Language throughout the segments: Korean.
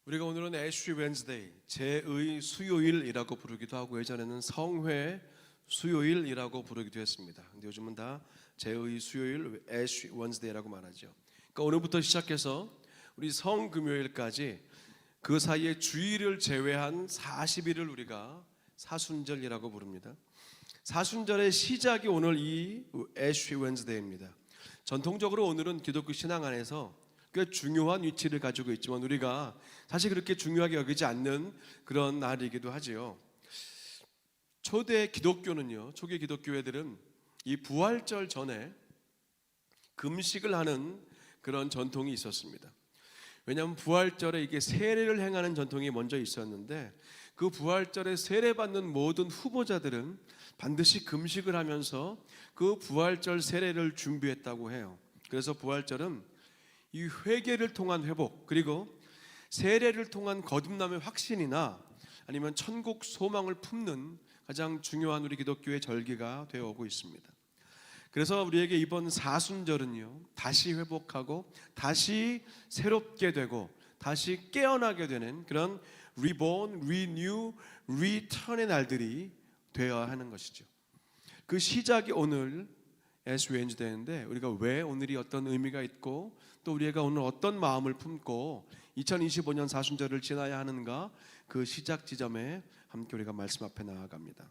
우리가 오늘은 애쉬 웬즈데이, 제의 수요일이라고 부르기도 하고 예전에는 성회 수요일이라고 부르기도 했습니다. 근데 요즘은 다 제의 수요일, 애쉬 웬즈데이라고 말하죠. 그러니까 오늘부터 시작해서 우리 성금요일까지 그 사이에 주일을 제외한 40일을 우리가 사순절이라고 부릅니다. 사순절의 시작이 오늘 이 애쉬 웬즈데이입니다. 전통적으로 오늘은 기독교 신앙 안에서 꽤 중요한 위치를 가지고 있지만 우리가 사실 그렇게 중요하게 여기지 않는 그런 날이기도 하지요. 초대 기독교는요, 초기 기독교회들은 이 부활절 전에 금식을 하는 그런 전통이 있었습니다. 왜냐하면 부활절에 이게 세례를 행하는 전통이 먼저 있었는데 그 부활절에 세례받는 모든 후보자들은 반드시 금식을 하면서 그 부활절 세례를 준비했다고 해요. 그래서 부활절은 이 회개를 통한 회복, 그리고 세례를 통한 거듭남의 확신이나 아니면 천국 소망을 품는 가장 중요한 우리 기독교의 절기가 되어 오고 있습니다. 그래서 우리에게 이번 사순절은요, 다시 회복하고 다시 새롭게 되고 다시 깨어나게 되는 그런 리본, 리뉴, 리턴의 날들이 되어야 하는 것이죠. 그 시작이 오늘 애쉬 웬즈데이인데 우리가 왜 오늘이 어떤 의미가 있고 또 우리가 오늘 어떤 마음을 품고 2025년 사순절을 지나야 하는가, 그 시작 지점에 함께 우리가 말씀 앞에 나아갑니다.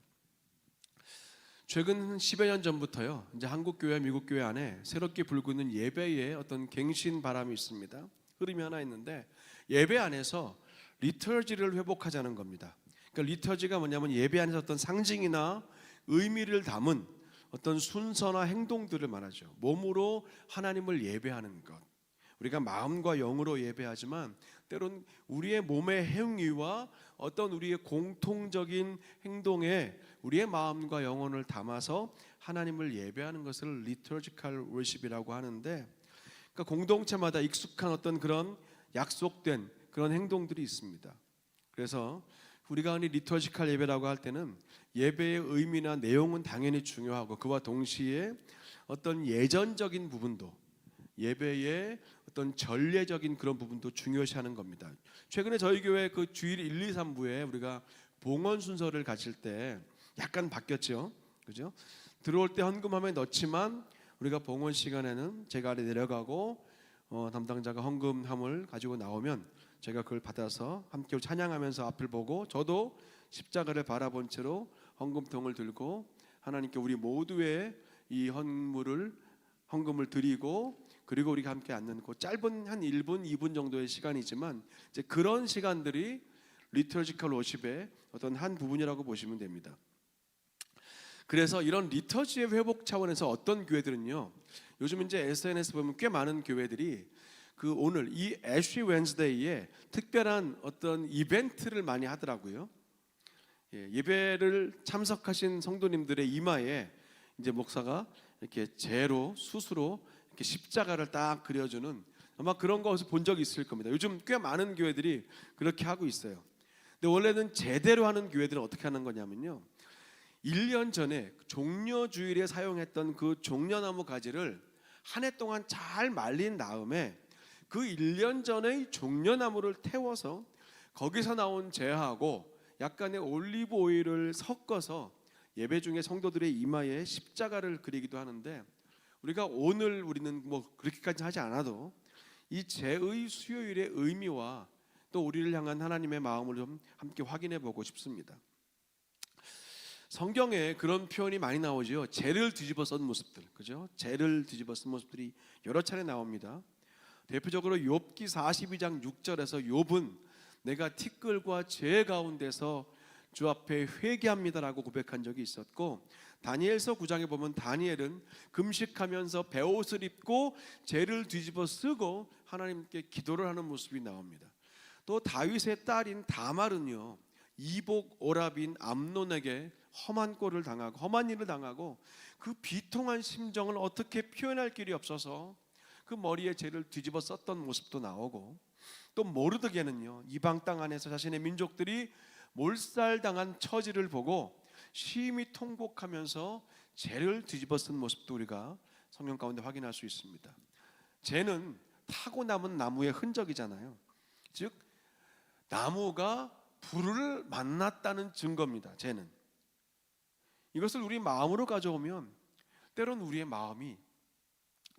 최근 10여 년 전부터요, 이제 한국 교회, 미국 교회 안에 새롭게 불고 있는 예배의 어떤 갱신 바람이 있습니다. 흐름이 하나 있는데 예배 안에서 리터지를 회복하자는 겁니다. 그러니까 리터지가 뭐냐면 예배 안에서 어떤 상징이나 의미를 담은 어떤 순서나 행동들을 말하죠. 몸으로 하나님을 예배하는 것. 우리가 마음과 영으로 예배하지만 때론 우리의 몸의 행위와 어떤 우리의 공통적인 행동에 우리의 마음과 영혼을 담아서 하나님을 예배하는 것을 liturgical worship이라고 하는데, 그러니까 공동체마다 익숙한 어떤 그런 약속된 그런 행동들이 있습니다. 그래서 우리가 흔히 리터지컬 예배라고 할 때는 예배의 의미나 내용은 당연히 중요하고 그와 동시에 어떤 예전적인 부분도, 예배의 어떤 전례적인 그런 부분도 중요시하는 겁니다. 최근에 저희 교회 그 주일 1, 2, 3부에 우리가 봉헌 순서를 가질 때 약간 바뀌었죠. 그죠? 들어올 때 헌금함에 넣지만 우리가 봉헌 시간에는 제가 아래 내려가고 담당자가 헌금함을 가지고 나오면 제가 그걸 받아서 함께 찬양하면서 앞을 보고 저도 십자가를 바라본 채로 헌금통을 들고 하나님께 우리 모두의 이 헌금을 드리고 그리고 우리가 함께 앉는 그 짧은 한 1분, 2분 정도의 시간이지만 이제 그런 시간들이 리터지컬 워십의 어떤 한 부분이라고 보시면 됩니다. 그래서 이런 리터지의 회복 차원에서 어떤 교회들은요, 요즘 이제 SNS 보면 꽤 많은 교회들이 그 오늘 이 애쉬 웬즈데이에 특별한 어떤 이벤트를 많이 하더라고요. 예배를 참석하신 성도님들의 이마에 이제 목사가 이렇게 재로 숯으로 이렇게 십자가를 딱 그려주는, 아마 그런 것을 본 적이 있을 겁니다. 요즘 꽤 많은 교회들이 그렇게 하고 있어요. 근데 원래는 제대로 하는 교회들은 어떻게 하는 거냐면요, 1년 전에 종려주일에 사용했던 그 종려나무 가지를 한 해 동안 잘 말린 다음에 그 1년 전의 종려나무를 태워서 거기서 나온 재하고 약간의 올리브 오일을 섞어서 예배 중에 성도들의 이마에 십자가를 그리기도 하는데, 우리가 오늘 우리는 뭐 그렇게까지 하지 않아도 이 제의 수요일의 의미와 또 우리를 향한 하나님의 마음을 좀 함께 확인해 보고 싶습니다. 성경에 그런 표현이 많이 나오죠. 재를 뒤집어 쓴 모습들, 그죠? 재를 뒤집어 쓴 모습들이 여러 차례 나옵니다. 대표적으로 욥기 42장 6절에서 욥은 내가 티끌과 죄 가운데서 주 앞에 회개합니다라고 고백한 적이 있었고, 다니엘서 9장에 보면 다니엘은 금식하면서 베옷을 입고 죄를 뒤집어 쓰고 하나님께 기도를 하는 모습이 나옵니다. 또 다윗의 딸인 다말은요, 이복 오라빈 암논에게 험한 꼴을 당하고 험한 일을 당하고 그 비통한 심정을 어떻게 표현할 길이 없어서 그 머리에 죄를 뒤집어 썼던 모습도 나오고, 또 모르드게는요, 이방 땅 안에서 자신의 민족들이 몰살당한 처지를 보고 심히 통곡하면서 죄를 뒤집어 쓴 모습도 우리가 성경 가운데 확인할 수 있습니다. 죄는 타고 남은 나무의 흔적이잖아요. 즉 나무가 불을 만났다는 증거입니다. 죄는. 이것을 우리 마음으로 가져오면 때론 우리의 마음이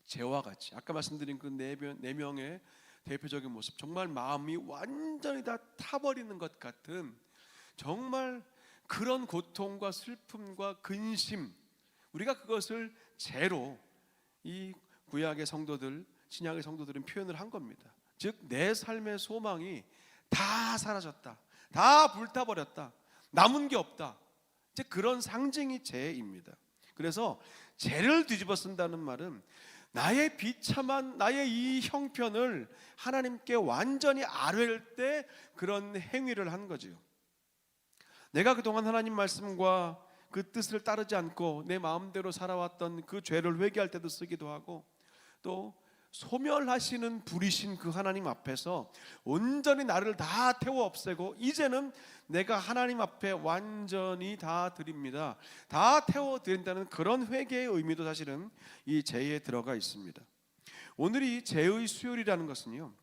죄와 같이, 아까 말씀드린 그 네 명의 대표적인 모습, 정말 마음이 완전히 다 타버리는 것 같은 정말 그런 고통과 슬픔과 근심, 우리가 그것을 죄로 이 구약의 성도들, 신약의 성도들은 표현을 한 겁니다. 즉 내 삶의 소망이 다 사라졌다, 다 불타버렸다, 남은 게 없다, 이제 그런 상징이 죄입니다. 그래서 죄를 뒤집어 쓴다는 말은 나의 비참한 나의 이 형편을 하나님께 완전히 아뢰을 때 그런 행위를 한 거지요. 내가 그동안 하나님 말씀과 그 뜻을 따르지 않고 내 마음대로 살아왔던 그 죄를 회개할 때도 쓰기도 하고, 또 소멸하시는 불이신 그 하나님 앞에서 온전히 나를 다 태워 없애고 이제는 내가 하나님 앞에 완전히 다 드립니다, 다 태워 드린다는 그런 회개의 의미도 사실은 이 죄에 들어가 있습니다. 오늘이 죄의 수요일이라는 것은요,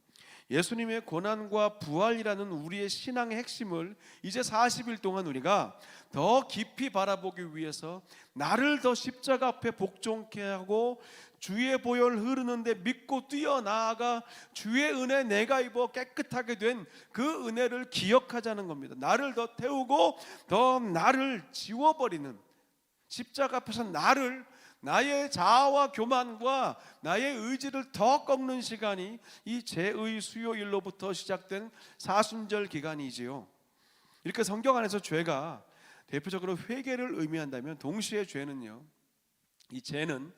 예수님의 고난과 부활이라는 우리의 신앙의 핵심을 이제 40일 동안 우리가 더 깊이 바라보기 위해서 나를 더 십자가 앞에 복종케 하고 주의 보혈 흐르는데 믿고 뛰어나아가 주의 은혜 내가 입어 깨끗하게 된 그 은혜를 기억하자는 겁니다. 나를 더 태우고 더 나를 지워버리는, 십자가 앞에서 나의 자아와 교만과 나의 의지를 더 꺾는 시간이 이 죄의 수요일로부터 시작된 사순절 기간이지요. 이렇게 성경 안에서 죄가 대표적으로 회개를 의미한다면, 동시에 죄는요, 이 죄는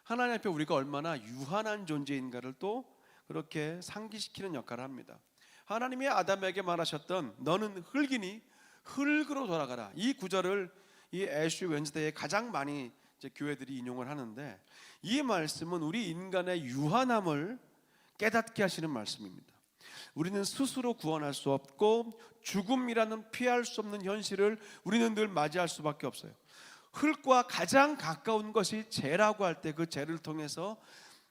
하나님 앞에 우리가 얼마나 유한한 존재인가를 또 그렇게 상기시키는 역할을 합니다. 하나님이 아담에게 말하셨던 너는 흙이니 흙으로 돌아가라, 이 구절을 이 애쉬 웬즈데이에 가장 많이 이제 교회들이 인용을 하는데, 이 말씀은 우리 인간의 유한함을 깨닫게 하시는 말씀입니다. 우리는 스스로 구원할 수 없고 죽음이라는 피할 수 없는 현실을 우리는 늘 맞이할 수밖에 없어요. 흙과 가장 가까운 것이 죄라고 할 때 그 죄를 통해서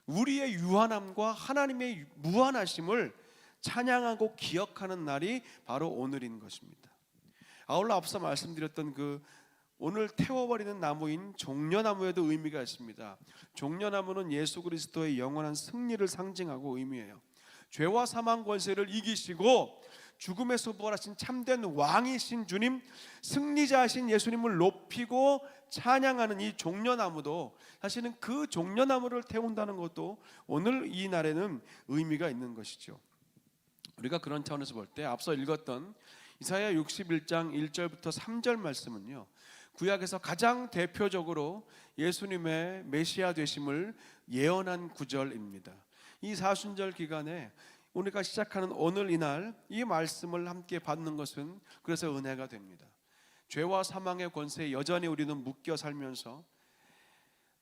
우리의 유한함과 하나님의 무한하심을 찬양하고 기억하는 날이 바로 오늘인 것입니다. 아울러 앞서 말씀드렸던 그 오늘 태워버리는 나무인 종려나무에도 의미가 있습니다. 종려나무는 예수 그리스도의 영원한 승리를 상징하고 의미해요. 죄와 사망 권세를 이기시고 죽음에서 부활하신 참된 왕이신 주님, 승리자이신 예수님을 높이고 찬양하는 이 종려나무도 사실은 그 종려나무를 태운다는 것도 오늘 이 날에는 의미가 있는 것이죠. 우리가 그런 차원에서 볼 때 앞서 읽었던 이사야 61장 1절부터 3절 말씀은요, 구약에서 가장 대표적으로 예수님의 메시아 되심을 예언한 구절입니다. 이 사순절 기간에 우리가 시작하는 오늘 이날 이 말씀을 함께 받는 것은 그래서 은혜가 됩니다. 죄와 사망의 권세에 여전히 우리는 묶여 살면서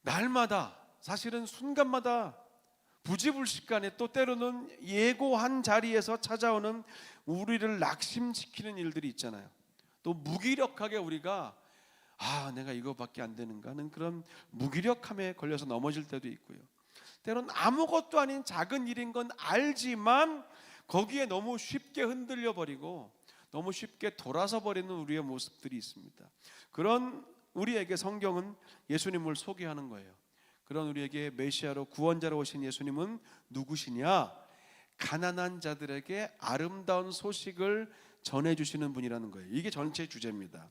날마다, 사실은 순간마다 부지불식간에 또 때로는 예고한 자리에서 찾아오는 우리를 낙심시키는 일들이 있잖아요. 또 무기력하게 우리가 내가 이거밖에 안 되는가 하는 그런 무기력함에 걸려서 넘어질 때도 있고요. 때로는 아무것도 아닌 작은 일인 건 알지만 거기에 너무 쉽게 흔들려 버리고 너무 쉽게 돌아서 버리는 우리의 모습들이 있습니다. 그런 우리에게 성경은 예수님을 소개하는 거예요. 그런 우리에게 메시아로 구원자로 오신 예수님은 누구시냐? 가난한 자들에게 아름다운 소식을 전해주시는 분이라는 거예요. 이게 전체 주제입니다.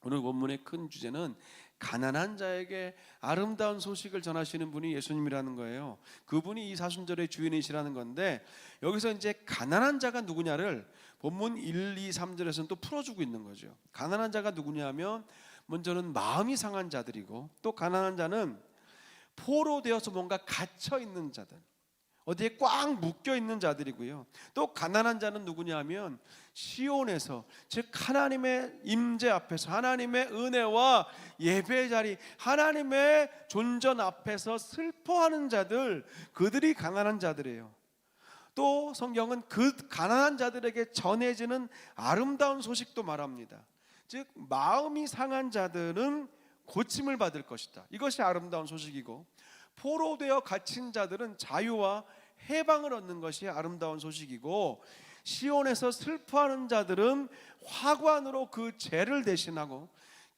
오늘 본문의 큰 주제는 가난한 자에게 아름다운 소식을 전하시는 분이 예수님이라는 거예요. 그분이 이 사순절의 주인이시라는 건데, 여기서 이제 가난한 자가 누구냐를 본문 1, 2, 3절에서는 또 풀어주고 있는 거죠. 가난한 자가 누구냐 하면 먼저는 마음이 상한 자들이고, 또 가난한 자는 포로되어서 뭔가 갇혀 있는 자들, 어디에 꽉 묶여 있는 자들이고요. 또 가난한 자는 누구냐 하면 시온에서, 즉 하나님의 임재 앞에서 하나님의 은혜와 예배의 자리, 하나님의 존전 앞에서 슬퍼하는 자들, 그들이 가난한 자들이에요. 또 성경은 그 가난한 자들에게 전해지는 아름다운 소식도 말합니다. 즉 마음이 상한 자들은 고침을 받을 것이다, 이것이 아름다운 소식이고, 포로되어 갇힌 자들은 자유와 해방을 얻는 것이 아름다운 소식이고, 시온에서 슬퍼하는 자들은 화관으로 그 죄를 대신하고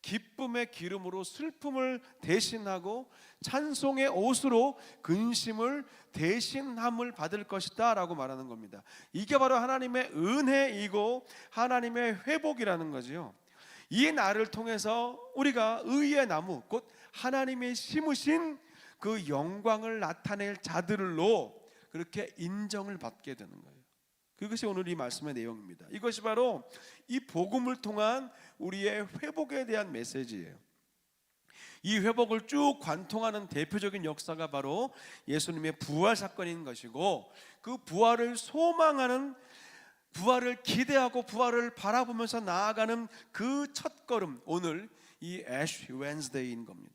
기쁨의 기름으로 슬픔을 대신하고 찬송의 옷으로 근심을 대신함을 받을 것이다 라고 말하는 겁니다. 이게 바로 하나님의 은혜이고 하나님의 회복이라는 거지요. 이 날을 통해서 우리가 의의 나무 곧 하나님의 심으신 그 영광을 나타낼 자들로 그렇게 인정을 받게 되는 거예요. 그것이 오늘 이 말씀의 내용입니다. 이것이 바로 이 복음을 통한 우리의 회복에 대한 메시지예요. 이 회복을 쭉 관통하는 대표적인 역사가 바로 예수님의 부활 사건인 것이고, 그 부활을 소망하는, 부활을 기대하고 부활을 바라보면서 나아가는 그 첫걸음, 오늘 이 애쉬 웬스데이인 겁니다.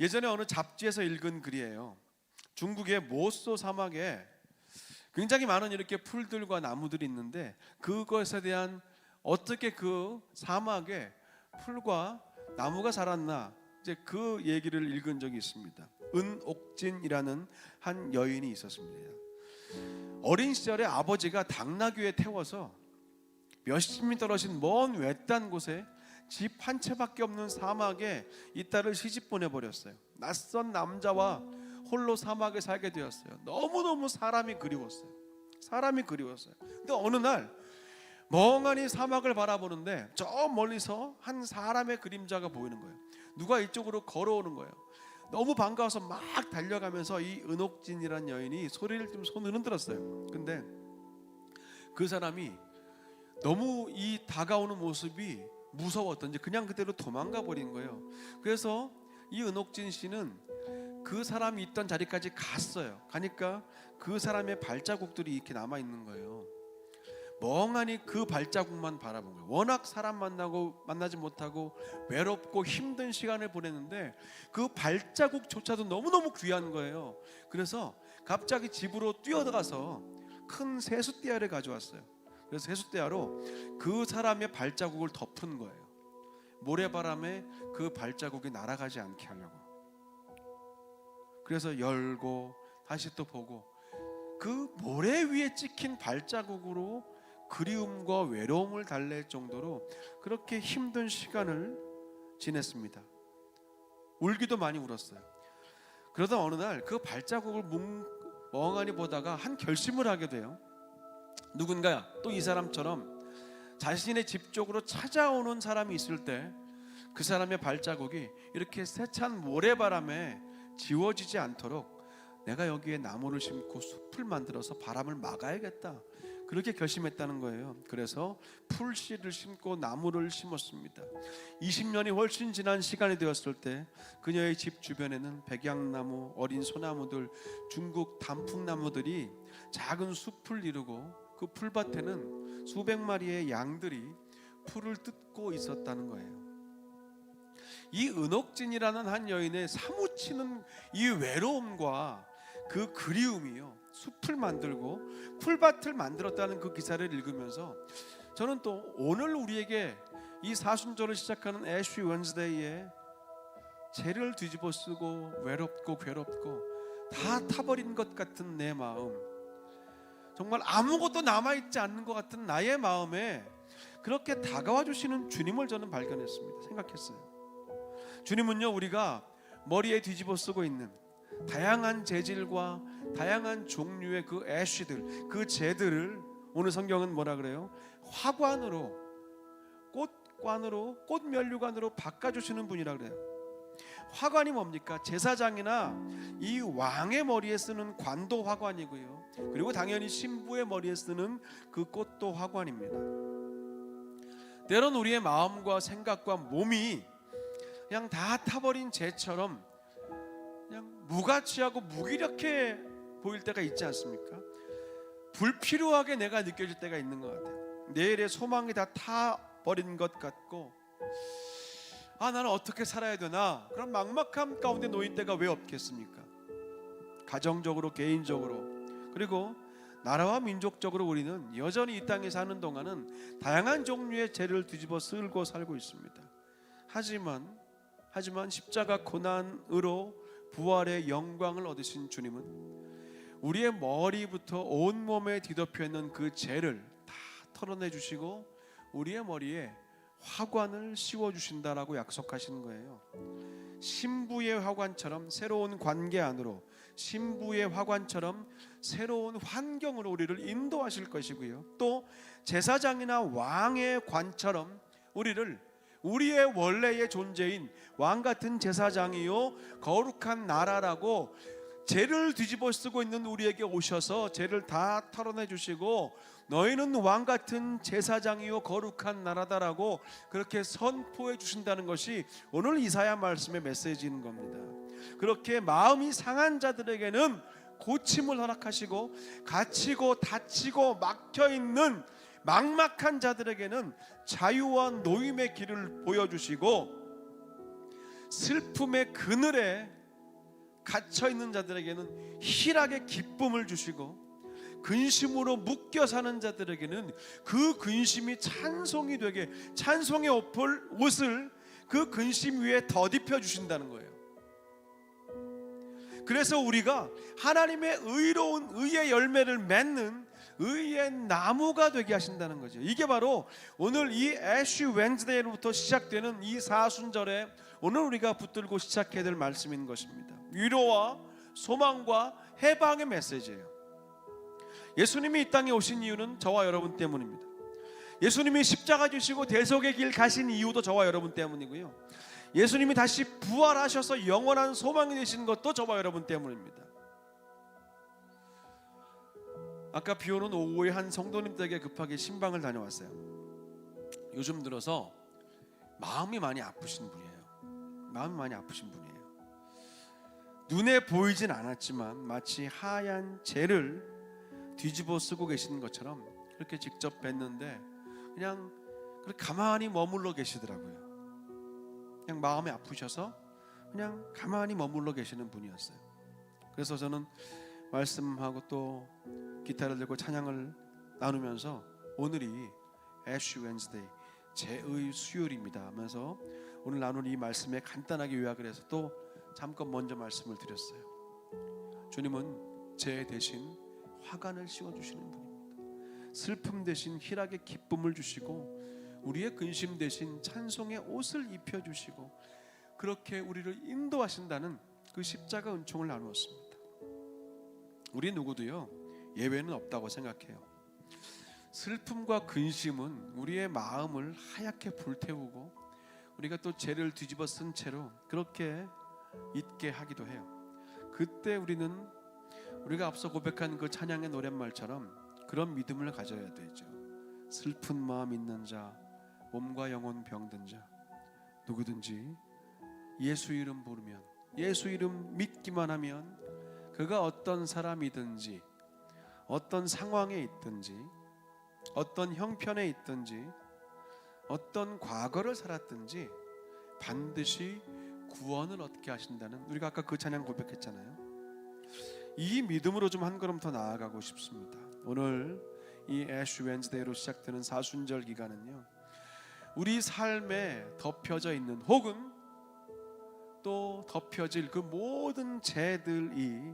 예전에 어느 잡지에서 읽은 글이에요. 중국의 모소 사막에 굉장히 많은 이렇게 풀들과 나무들이 있는데, 그것에 대한 어떻게 그 사막에 풀과 나무가 자랐나, 이제 그 얘기를 읽은 적이 있습니다. 은옥진이라는 한 여인이 있었습니다. 어린 시절에 아버지가 당나귀에 태워서 몇십 미 떨어진 먼 외딴 곳에 집 한 채밖에 없는 사막에 이 딸을 시집 보내버렸어요. 낯선 남자와 홀로 사막에 살게 되었어요. 너무너무 사람이 그리웠어요. 근데 어느 날 멍하니 사막을 바라보는데 저 멀리서 한 사람의 그림자가 보이는 거예요. 누가 이쪽으로 걸어오는 거예요. 너무 반가워서 막 달려가면서 이 은옥진이라는 여인이 소리를 좀 손을 흔들었어요. 근데 그 사람이 너무 이 다가오는 모습이 무서웠던지 그냥 그대로 도망가 버린 거예요. 그래서 이 은옥진 씨는 그 사람이 있던 자리까지 갔어요. 가니까 그 사람의 발자국들이 이렇게 남아 있는 거예요. 멍하니 그 발자국만 바라본 거예요. 워낙 사람 만나지 못하고 외롭고 힘든 시간을 보냈는데 그 발자국조차도 너무너무 귀한 거예요. 그래서 갑자기 집으로 뛰어들어가서 큰 세숫대야를 가져왔어요. 그래서 세숫대야로 그 사람의 발자국을 덮은 거예요. 모래바람에 그 발자국이 날아가지 않게 하려고. 그래서 열고 다시 또 보고, 그 모래 위에 찍힌 발자국으로 그리움과 외로움을 달랠 정도로 그렇게 힘든 시간을 지냈습니다. 울기도 많이 울었어요. 그러다 어느 날 그 발자국을 멍하니 보다가 한 결심을 하게 돼요. 누군가 또 이 사람처럼 자신의 집 쪽으로 찾아오는 사람이 있을 때 그 사람의 발자국이 이렇게 세찬 모래바람에 지워지지 않도록 내가 여기에 나무를 심고 숲을 만들어서 바람을 막아야겠다, 그렇게 결심했다는 거예요. 그래서 풀씨를 심고 나무를 심었습니다. 20년이 훨씬 지난 시간이 되었을 때 그녀의 집 주변에는 백양나무, 어린 소나무들, 중국 단풍나무들이 작은 숲을 이루고 그 풀밭에는 수백 마리의 양들이 풀을 뜯고 있었다는 거예요. 이 은옥진이라는 한 여인의 사무치는 이 외로움과 그 그리움이요, 숲을 만들고 풀밭을 만들었다는 그 기사를 읽으면서 저는 또 오늘 우리에게 이 사순절을 시작하는 애쉬 웬스데이에 죄를 뒤집어 쓰고 외롭고 괴롭고 다 타버린 것 같은 내 마음, 정말 아무것도 남아있지 않는 것 같은 나의 마음에 그렇게 다가와 주시는 주님을 저는 발견했습니다. 생각했어요. 주님은요, 우리가 머리에 뒤집어 쓰고 있는 다양한 재질과 다양한 종류의 그 애쉬들, 그 재들을 오늘 성경은 뭐라 그래요? 화관으로, 꽃관으로, 꽃면류관으로 바꿔주시는 분이라 그래요. 화관이 뭡니까? 제사장이나 이 왕의 머리에 쓰는 관도 화관이고요, 그리고 당연히 신부의 머리에 쓰는 그 꽃도 화관입니다. 때론 우리의 마음과 생각과 몸이 그냥 다 타버린 재처럼 그냥 무가치하고 무기력해 보일 때가 있지 않습니까? 불필요하게 내가 느껴질 때가 있는 것 같아요. 내일의 소망이 다 타버린 것 같고, 나는 어떻게 살아야 되나, 그런 막막함 가운데 놓인 때가 왜 없겠습니까? 가정적으로, 개인적으로, 그리고 나라와 민족적으로 우리는 여전히 이 땅에 사는 동안은 다양한 종류의 죄를 뒤집어 쓸고 살고 있습니다. 하지만 십자가 고난으로 부활의 영광을 얻으신 주님은 우리의 머리부터 온몸에 뒤덮여 있는 그 죄를 다 털어내 주시고 우리의 머리에 화관을 씌워 주신다라고 약속하시는 거예요. 신부의 화관처럼 새로운 관계 안으로, 신부의 화관처럼 새로운 환경으로 우리를 인도하실 것이고요. 또 제사장이나 왕의 관처럼 우리를 우리의 원래의 존재인 왕 같은 제사장이요 거룩한 나라라고 죄를 뒤집어 쓰고 있는 우리에게 오셔서 죄를 다 털어내 주시고 너희는 왕 같은 제사장이요 거룩한 나라다라고 그렇게 선포해 주신다는 것이 오늘 이사야 말씀의 메시지인 겁니다. 그렇게 마음이 상한 자들에게는 고침을 허락하시고 갇히고 닫히고 막혀있는 막막한 자들에게는 자유와 노임의 길을 보여주시고 슬픔의 그늘에 갇혀있는 자들에게는 희락의 기쁨을 주시고 근심으로 묶여 사는 자들에게는 그 근심이 찬송이 되게 찬송의 옷을 그 근심 위에 덧입혀 주신다는 거예요. 그래서 우리가 하나님의 의로운 의의 열매를 맺는 의의 나무가 되게 하신다는 거죠. 이게 바로 오늘 이 애쉬 웬즈데이로부터 시작되는 이 사순절에 오늘 우리가 붙들고 시작해야 될 말씀인 것입니다. 위로와 소망과 해방의 메시지예요. 예수님이 이 땅에 오신 이유는 저와 여러분 때문입니다. 예수님이 십자가 지시고 대속의 길 가신 이유도 저와 여러분 때문이고요. 예수님이 다시 부활하셔서 영원한 소망이 되신 것도 저와 여러분 때문입니다. 아까 비오는 오후에 한 성도님 댁에 급하게 신방을 다녀왔어요. 요즘 들어서 마음이 많이 아프신 분이에요. 마음이 많이 아프신 분이에요. 눈에 보이진 않았지만 마치 하얀 재를 뒤집어 쓰고 계시는 것처럼 그렇게 직접 뵀는데 그냥 그렇게 가만히 머물러 계시더라고요. 그냥 마음이 아프셔서 그냥 가만히 머물러 계시는 분이었어요. 그래서 저는 말씀하고 또 기타를 들고 찬양을 나누면서 오늘이 애쉬 웬즈데이 제의 수요일입니다 하면서 오늘 나눈 이 말씀에 간단하게 요약을 해서 또 잠깐 먼저 말씀을 드렸어요. 주님은 죄 대신 화관을 씌워주시는 분입니다. 슬픔 대신 희락의 기쁨을 주시고 우리의 근심 대신 찬송의 옷을 입혀주시고 그렇게 우리를 인도하신다는 그 십자가 은총을 나누었습니다. 우리 누구도요 예외는 없다고 생각해요. 슬픔과 근심은 우리의 마음을 하얗게 불태우고 우리가 또 죄를 뒤집어 쓴 채로 그렇게 잊게 하기도 해요. 그때 우리가 앞서 고백한 그 찬양의 노랫말처럼 그런 믿음을 가져야 되죠. 슬픈 마음 있는 자, 몸과 영혼 병든 자, 누구든지 예수 이름 부르면, 예수 이름 믿기만 하면 그가 어떤 사람이든지 어떤 상황에 있든지 어떤 형편에 있든지 어떤 과거를 살았든지 반드시 구원을 얻게 하신다는, 우리가 아까 그 찬양 고백했잖아요. 이 믿음으로 좀 한 걸음 더 나아가고 싶습니다. 오늘 이 애쉬 웬즈데이로 시작되는 사순절 기간은요, 우리 삶에 덮여져 있는 혹은 또 덮여질 그 모든 죄들이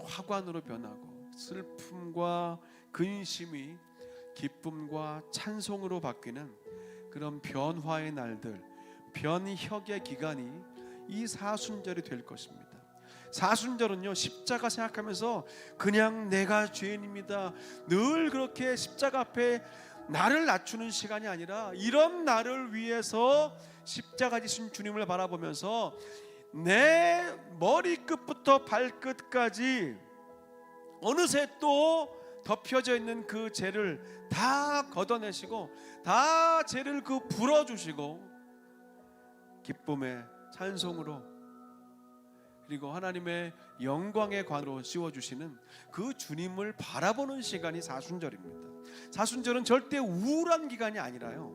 화관으로 변하고 슬픔과 근심이 기쁨과 찬송으로 바뀌는 그런 변화의 날들, 변혁의 기간이 이 사순절이 될 것입니다. 사순절은요, 십자가 생각하면서 그냥 내가 죄인입니다, 늘 그렇게 십자가 앞에 나를 낮추는 시간이 아니라 이런 나를 위해서 십자가 지신 주님을 바라보면서 내 머리끝부터 발끝까지 어느새 또 덮여져 있는 그 죄를 다 걷어내시고 다 죄를 불어주시고 기쁨의 찬송으로 그리고 하나님의 영광의 관으로 씌워주시는 그 주님을 바라보는 시간이 사순절입니다. 사순절은 절대 우울한 기간이 아니라요,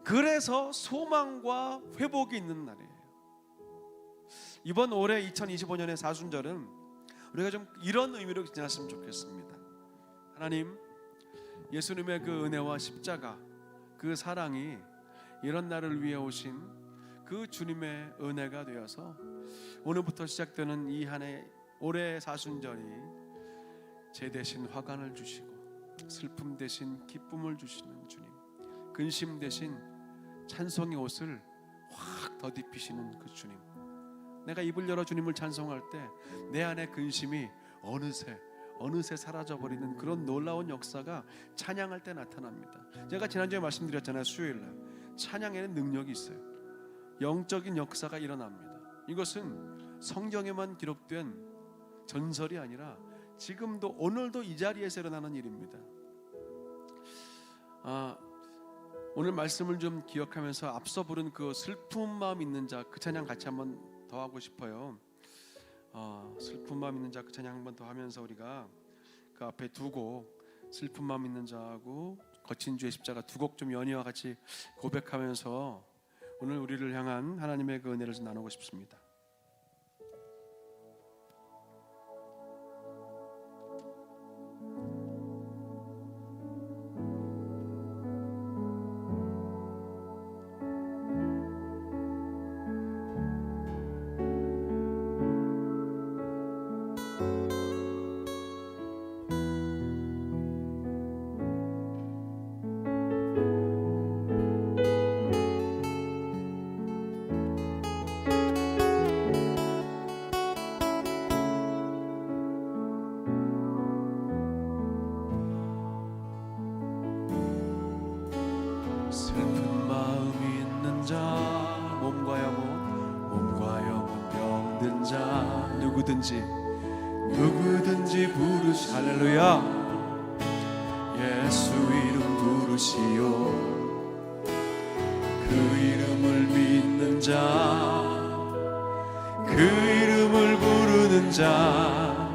그래서 소망과 회복이 있는 날이에요. 이번 올해 2025년의 사순절은 우리가 좀 이런 의미로 지났으면 좋겠습니다. 하나님, 예수님의 그 은혜와 십자가, 그 사랑이 이런 날을 위해 오신 그 주님의 은혜가 되어서 오늘부터 시작되는 이 한 해 올해 사순절이 제 대신 화관을 주시고 슬픔 대신 기쁨을 주시는 주님, 근심 대신 찬송의 옷을 확 덧입히시는 그 주님, 내가 입을 열어 주님을 찬송할 때 내 안의 근심이 어느새 사라져버리는 그런 놀라운 역사가 찬양할 때 나타납니다. 제가 지난주에 말씀드렸잖아요. 수요일날 찬양에는 능력이 있어요. 영적인 역사가 일어납니다. 이것은 성경에만 기록된 전설이 아니라 지금도 오늘도 이 자리에서 일어나는 일입니다. 오늘 말씀을 좀 기억하면서 앞서 부른 그 슬픈 마음 있는 자, 그 찬양 같이 한번 더 하고 싶어요. 슬픈 마음 있는 자, 그 찬양 한번 더 하면서 우리가 그 앞에 두 곡, 슬픈 마음 있는 자하고 거친 주의 십자가 두 곡 좀 연희와 같이 고백하면서 오늘 우리를 향한 하나님의 그 은혜를 좀 나누고 싶습니다. 슬픈 마음이 있는 자, 몸과 영혼 병든 자, 누구든지 부르시. 할렐루야. 예수 이름 부르시오. 그 이름을 믿는 자, 그 이름을 부르는 자,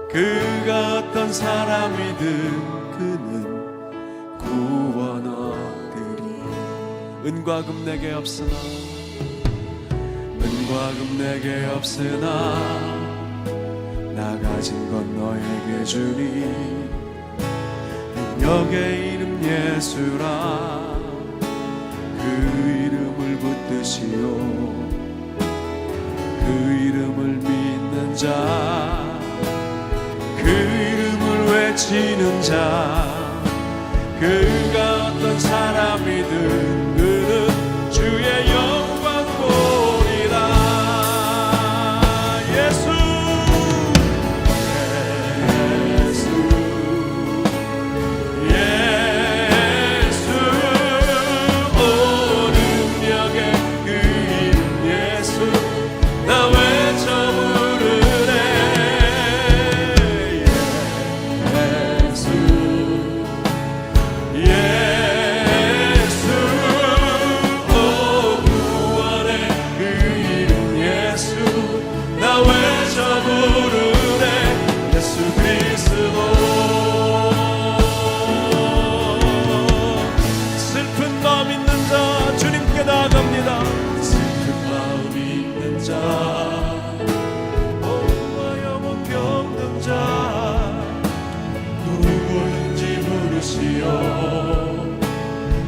그가 어떤 사람이든 그는 구원 얻으리. 은과 금 내게 없으나, 은과 금 내게 없으나 나 가진 건 너에게 주니. 능력의 이름 예수라. 그 이름을 붙드시오. 그 이름을 믿는 자, 그 이름을 외치는 자, 그가 어떤 사람이든 그는 주의 영광 보리라. 예수, 예수, 오 능력의 그 이름 예수, 나 외쳐 부르네.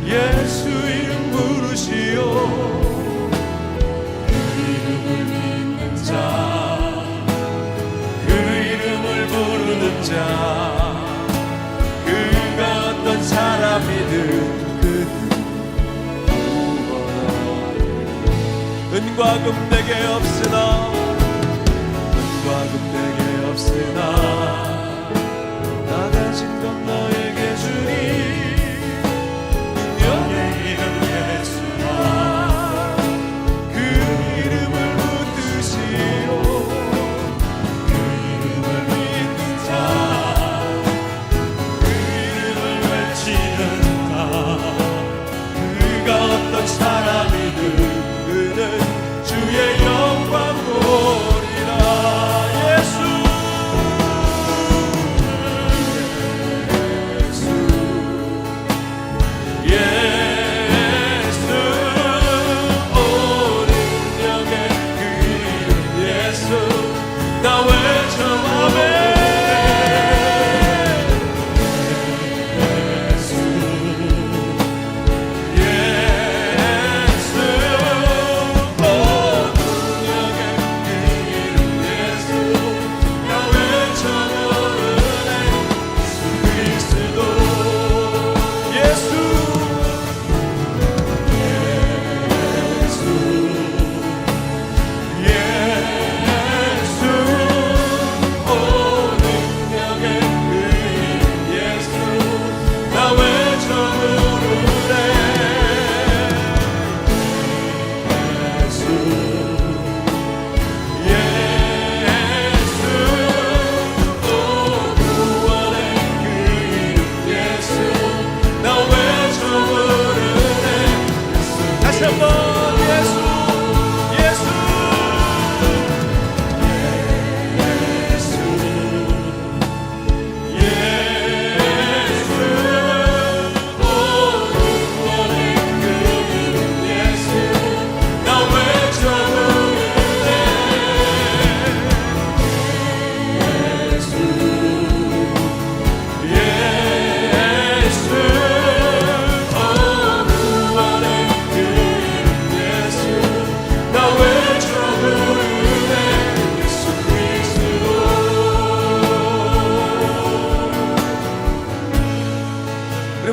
예수 이름 부르시오. 그 이름을 믿는 자, 그 이름을 부르는 자, 그가 어떤 사람이든 그는 구원하리. 은과 금 내게 없으나, 은과 금 내게 없으나 나 가진 건 너에게 주니. 사람이든 그는 주의 영광 보리라. 예수,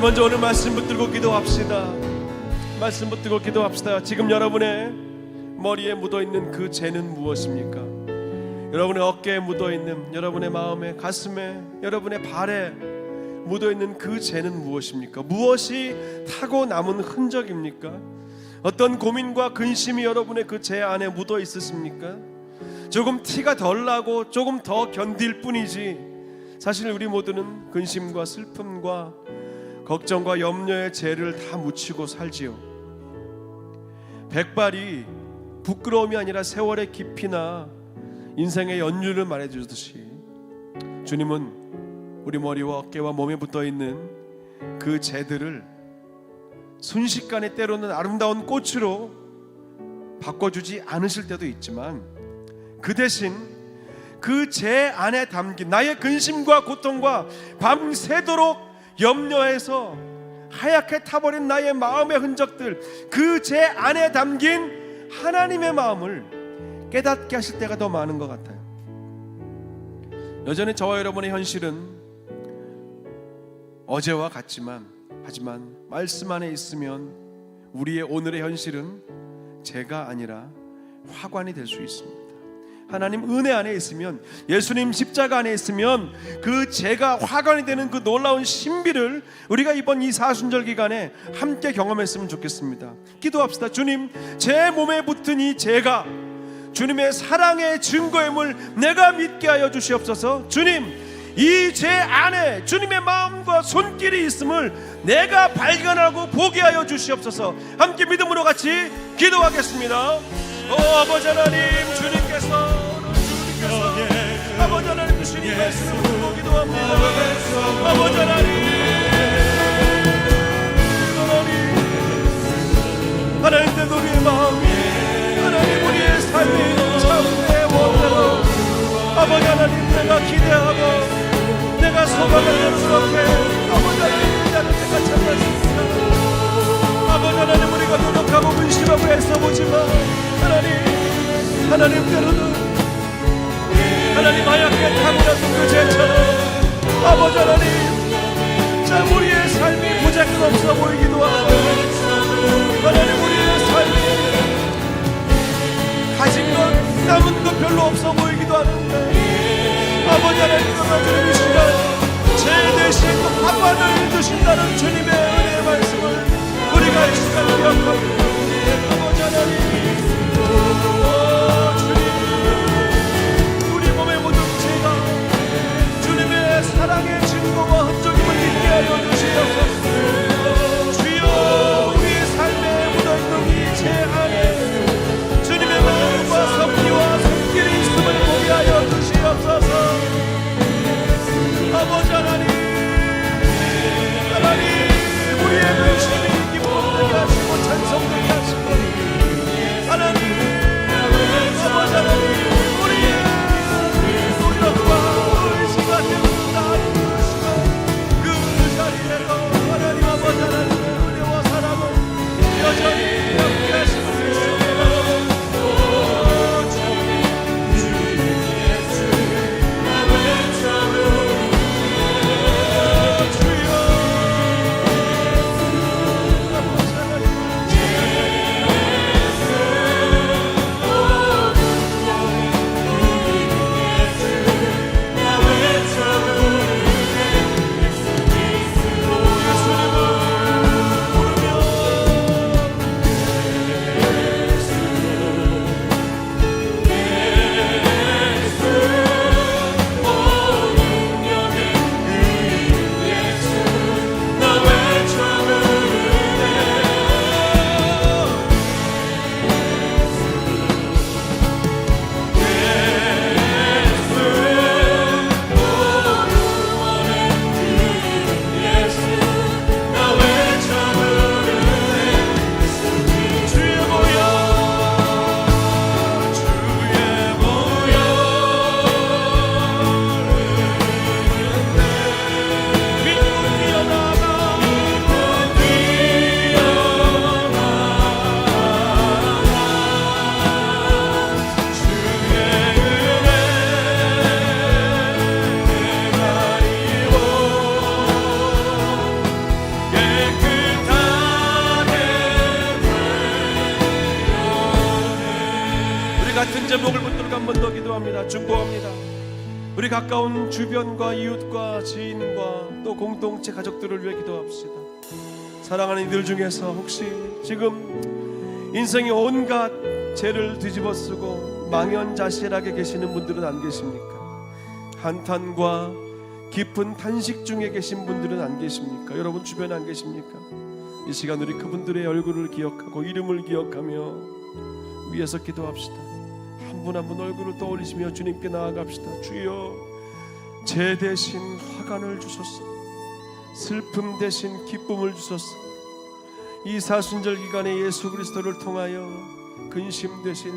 우리 먼저 오늘 말씀 붙들고 기도합시다. 말씀 붙들고 기도합시다. 지금 여러분의 머리에 묻어있는 그 죄는 무엇입니까? 여러분의 어깨에 묻어있는, 여러분의 마음에, 가슴에, 여러분의 발에 묻어있는 그 죄는 무엇입니까? 무엇이 타고 남은 흔적입니까? 어떤 고민과 근심이 여러분의 그 죄 안에 묻어 있으십니까? 조금 티가 덜 나고 조금 더 견딜 뿐이지, 사실 우리 모두는 근심과 슬픔과 걱정과 염려의 죄를 다 묻히고 살지요. 백발이 부끄러움이 아니라 세월의 깊이나 인생의 연륜을 말해주듯이, 주님은 우리 머리와 어깨와 몸에 붙어있는 그 죄들을 순식간에 때로는 아름다운 꽃으로 바꿔주지 않으실 때도 있지만, 그 대신 그 죄 안에 담긴 나의 근심과 고통과 밤새도록 염려해서 하얗게 타버린 나의 마음의 흔적들, 그 죄 안에 담긴 하나님의 마음을 깨닫게 하실 때가 더 많은 것 같아요. 여전히 저와 여러분의 현실은 어제와 같지만, 하지만 말씀 안에 있으면 우리의 오늘의 현실은 죄가 아니라 화관이 될 수 있습니다. 하나님 은혜 안에 있으면, 예수님 십자가 안에 있으면 그 죄가 화관이 되는 그 놀라운 신비를 우리가 이번 이 사순절 기간에 함께 경험했으면 좋겠습니다. 기도합시다. 주님, 제 몸에 붙은 이 죄가 주님의 사랑의 증거임을 내가 믿게 하여 주시옵소서. 주님, 이 죄 안에 주님의 마음과 손길이 있음을 내가 발견하고 보게 하여 주시옵소서. 함께 믿음으로 같이 기도하겠습니다. 아버지 하나님, 주님께서 아버지 하나님 주님 말씀을 듣고 기도합니다. 아버지 하나님, 우리의 마음이, 하나님 우리의 삶이 참내 원대로, 아버지 하나님, 내가 기대하고 내가 소망하는 그렇게 아버지 하나님 기대하는 때가 참았습니다. 아버지 하나님, 우리가 노력하고 근심하고 애써보지만 하나님 때로는 하나님 하얗게 타고났던 그 죄처럼 아버지 하나님, 참 우리의 삶이 무작정 없어 보이기도 하고, 하나님 우리의 삶이 가진 것 남은 것 별로 없어 보이기도 하는데, 아버지 하나님, 그러나 이 시간 죄 대신 그 화관을 주신다는 주님의 은혜의 말씀을 우리가 이 시간 기억합니다. 아버지 하나님, 사랑의 증거와 흔적임을 믿게 하여 주시옵소서. 주여, 우리의 삶에 묻어있는 이 죄 안에 주님의 마음과 섭리와 손길이 있음을 보게 하여 주시옵소서. 기도합니다. 중보합니다. 우리 가까운 주변과 이웃과 지인과 또 공동체 가족들을 위해 기도합시다. 사랑하는 이들 중에서 혹시 지금 인생의 온갖 죄를 뒤집어쓰고 망연자실하게 계시는 분들은 안 계십니까? 한탄과 깊은 탄식 중에 계신 분들은 안 계십니까? 여러분 주변에 안 계십니까? 이 시간 우리 그분들의 얼굴을 기억하고 이름을 기억하며 위에서 기도합시다. 한 분 한 분 얼굴을 떠올리시며 주님께 나아갑시다. 주여, 죄 대신 화관을 주소서, 슬픔 대신 기쁨을 주소서. 이 사순절 기간에 예수 그리스도를 통하여 근심 대신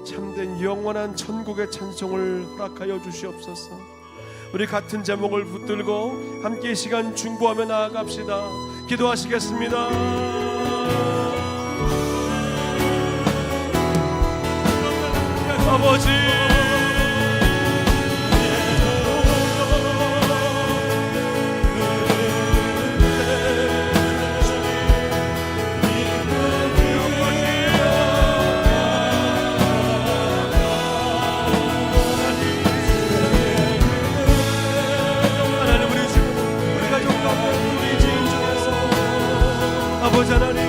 참된 영원한 천국의 찬송을 허락하여 주시옵소서. 우리 같은 제목을 붙들고 함께 이 시간 중보하며 나아갑시다. 기도하시겠습니다. 아버지, 아버지 하나님,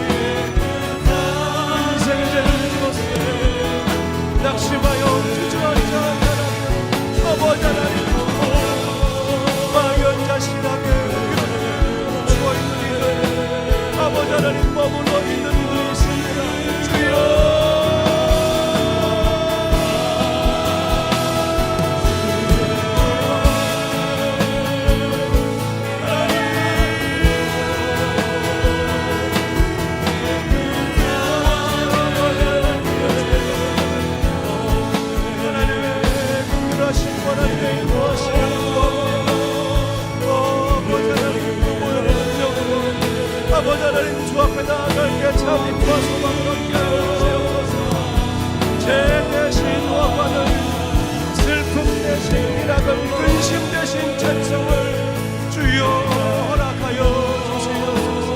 인생의 죄를 뒤집어쓰고 낙심하여 주저앉아 하나님, 아버지 하나님, 망연자실하게 죽어있는 이들, 아버지 하나님 머물러 있는 이들이 있습니다. 주여, 아버지 하나님 주 앞에 나아갈게 참임과 소망을 얻게 하여 주시옵소서. 죄 대신 화관을, 슬픔 대신 미락을, 근심 대신 찬송을 주여 허락하여 주시옵소서.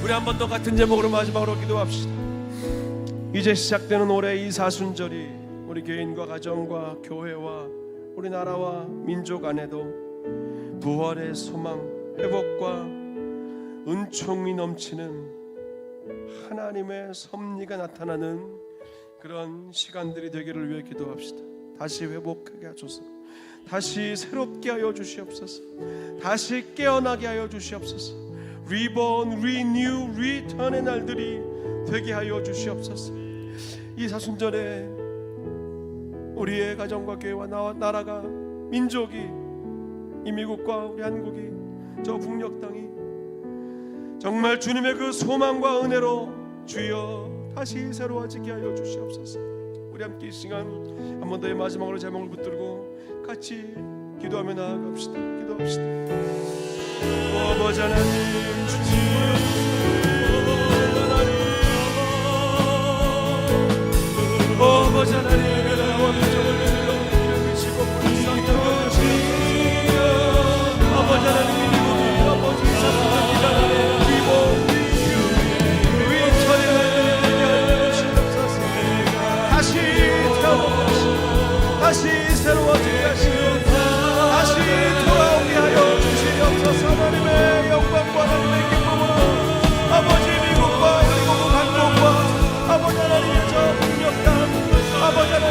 한 번 더 같은 제목으로 마지막으로 기도합시다. 이제 시작되는 올해 이 사순절이 우리 개인과 가정과 교회와 우리나라와 민족 안에도 부활의 소망, 회복과 은총이 넘치는 하나님의 섭리가 나타나는 그런 시간들이 되기를 위해 기도합시다. 다시 회복하게 하소서. 다시 새롭게 하여 주시옵소서. 다시 깨어나게 하여 주시옵소서. 리본, 리뉴, 리턴의 날들이 되게 하여 주시옵소서. 이 사순절에 우리의 가정과 교회와 나라가, 민족이, 이 미국과 우리 한국이, 저 북녘 땅이 정말 주님의 그 소망과 은혜로 주여 다시 새로워지게 하여 주시옵소서. 우리 함께 이 시간 한 번 더의 마지막으로 제목을 붙들고 같이 기도하며 나아갑시다. 기도합시다. 아버지 하나님, 아버지 하나님, 나와 민족을 위시고 불쌍히 여겨주시옵소서. 아버지 하나님, 아버지 사랑을 기다리는 위보 위천에 하여 주시옵소서. 다시 태어나게 하시고 다시 새로워지게 하시고 다시 돌아오게 하여 주시옵소서. 하나님의 영광과 하나님의 기쁨으로 아버지 미국과 그리고 한국과 아버지 하나님의 저 북녘 땅, 아버지 하나님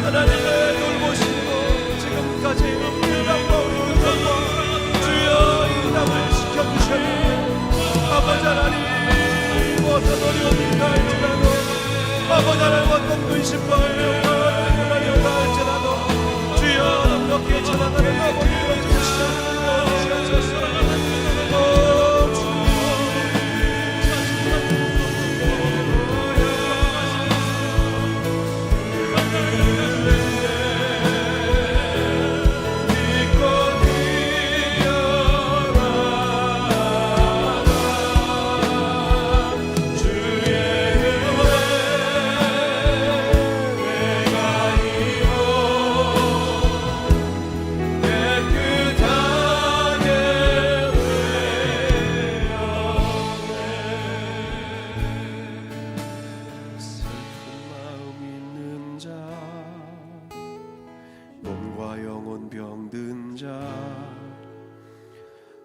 하나님의 돌보심으로 지금까지 이 땅과 우리 교회와 주여 이 땅을 지켜주셨는데 아버지 하나님 어떤 어려움이 있다 할지라도 아버지 하나님 어떤 근심과 병화가 있다 할지라도 주여 넉넉히 전하가는 아버지로 주시옵소서.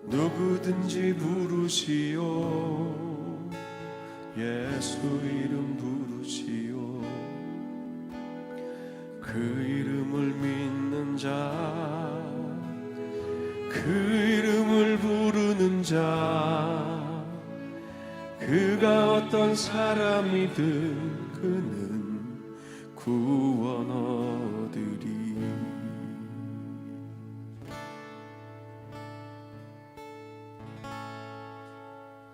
누구든지 부르시오 예수 이름 부르시오 그 이름을 믿는 자 그 이름을 부르는 자 그가 어떤 사람이든